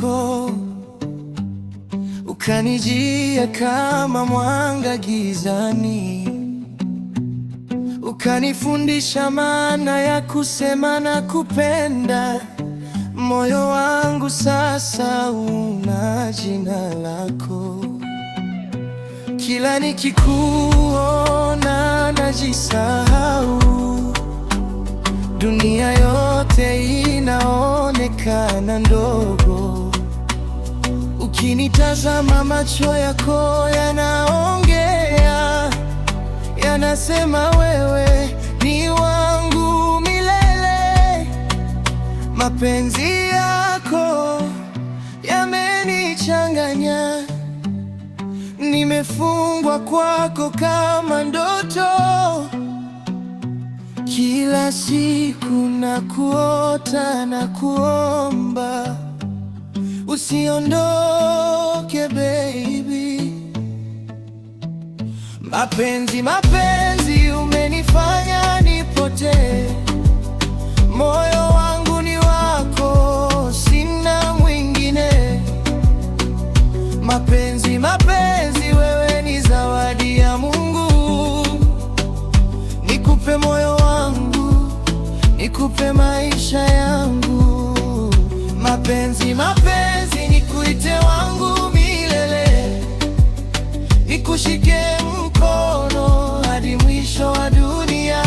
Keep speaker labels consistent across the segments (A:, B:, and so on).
A: wako, ukanijia kama mwanga gizani, ukanifundisha maana ya kusema na kupenda. Moyo wangu sasa una jina lako, kila nikikuona najisahau, dunia yote inaonekana ndogo. Ukinitazama macho yako yanaongea, yanasema wewe ni wangu milele. Mapenzi yako yamenichanganya, nimefungwa kwako kama ndoto. Kila siku nakuota na kuomba, usiondoke baby. Mapenzi, mapenzi, umenifanya nipotee. Moyo wangu ni wako, sina mwingine. Mapenzi, mapenzi, wewe ni zawadi ya Mungu. Nikupe moyo wangu, nikupe maisha yangu. Mapenzi, mapenzi, nikuite wangu milele, nikushike mkono hadi mwisho wa dunia.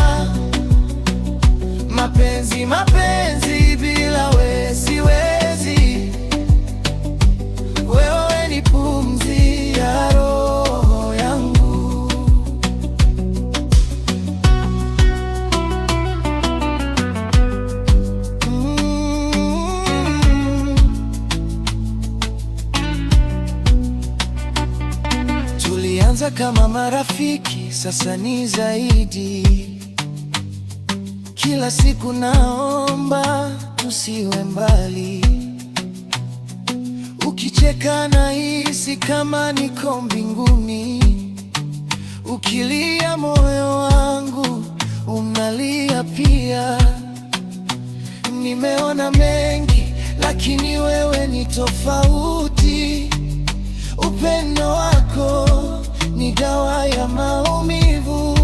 A: Mapenzi, mapenzi, bila wewe siwezi. Wewe ni pumzi ya roho yangu. Tulianza kama marafiki, sasa ni zaidi. Kila siku naomba tusiwe mbali, ukicheka nahisi kama niko mbinguni, ukilia moyo wangu unalia pia. Nimeona mengi lakini wewe ni tofauti. Upendo wako ni dawa ya maumivu.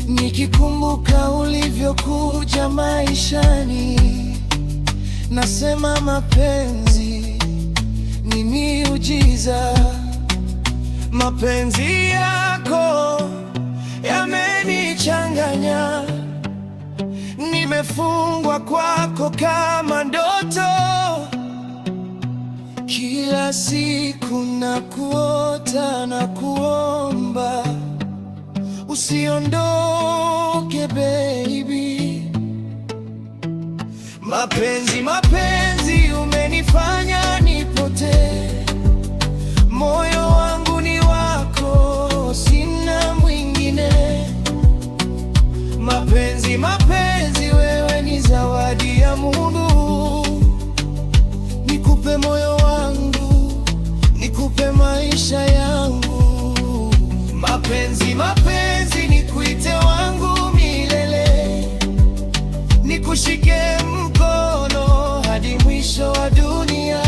A: Nikikumbuka ulivyokuja maishani, nasema mapenzi ni miujiza. Mapenzi yako yamenichanganya, nimefungwa kwako kama ndoto. Kila siku nakuota na kuomba, usiondoke baby. Mapenzi, mapenzi, umenifanya nipotee. Moyo wangu ni wako, sina mwingine. Mapenzi, mapenzi, wewe ni zawadi ya Mungu. Nikupe moyo wangu, nikupe maisha yangu. Mapenzi, mapenzi, nikuite wangu milele, nikushike mkono hadi mwisho wa dunia.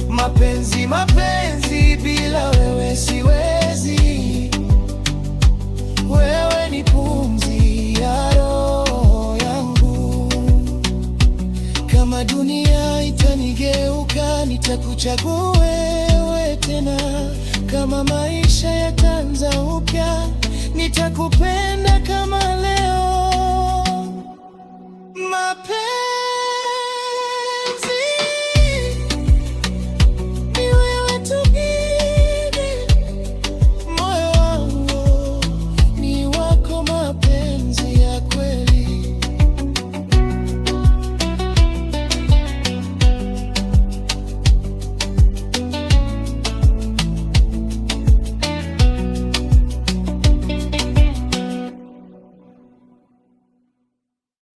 A: Mapenzi, mapenzi, bila wewe siwezi. Wewe ni pumzi ya roho yangu. Kama dunia itanigeuka, nitakuchagua wewe tena. Kama maisha yataanza upya, nitakupenda kama leo. Mapenzi